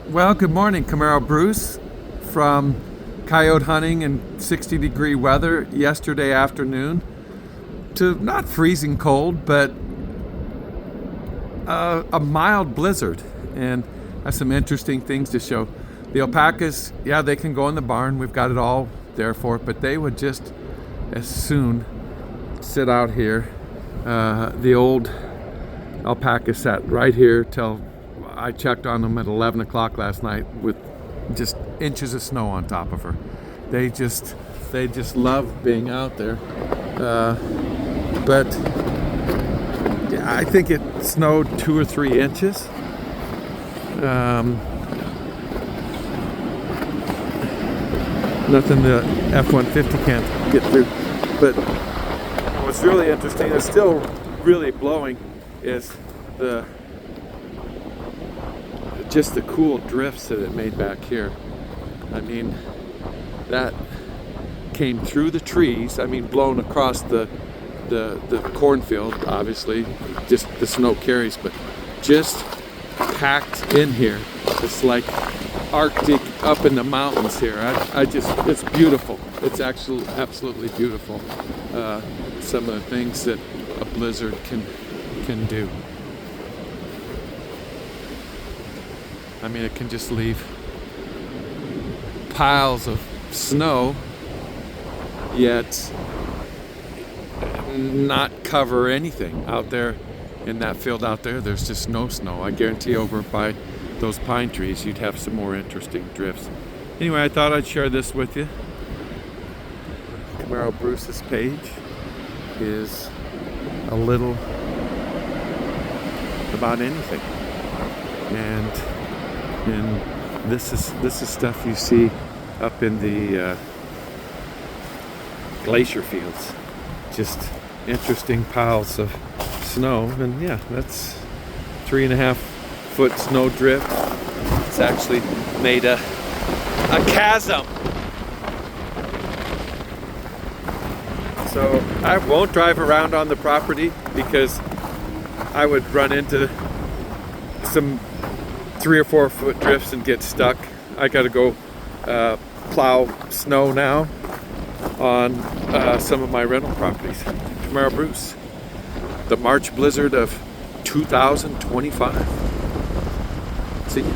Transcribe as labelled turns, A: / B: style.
A: Well, good morning, Camaro Bruce from coyote hunting in 60-degree weather yesterday afternoon to not freezing cold, but a mild blizzard. And I have some interesting things to show. The alpacas, yeah, they can go in the barn. We've got it all there for it, but they would just as soon sit out here. The old alpaca sat right here till I checked on them at 11 o'clock last night with just inches of snow on top of her. They just love being out there. But yeah, I think it snowed 2 or 3 inches. Nothing the F-150 can't get through. But what's really interesting, it's still really blowing, is just the cool drifts that it made back here. I mean, that came through the trees. I mean, blown across the cornfield, obviously, just the snow carries, but just packed in here. It's like Arctic up in the mountains here. It's beautiful. It's actually absolutely beautiful. Some of the things that a blizzard can do. I mean, it can just leave piles of snow, yet not cover anything out there in that field out there. There's just no snow. I guarantee over by those pine trees you'd have some more interesting drifts. Anyway, I thought I'd share this with you. Camaro Bruce's page is a little about anything, and this is stuff you see up in the glacier fields. Just interesting piles of snow, and yeah, that's 3.5-foot snow drift. It's actually made a chasm. So I won't drive around on the property because I would run into some 3 or 4 foot drifts and get stuck. I gotta go plow snow now on some of my rental properties. Camaro Bruce, the March blizzard of 2025. See you.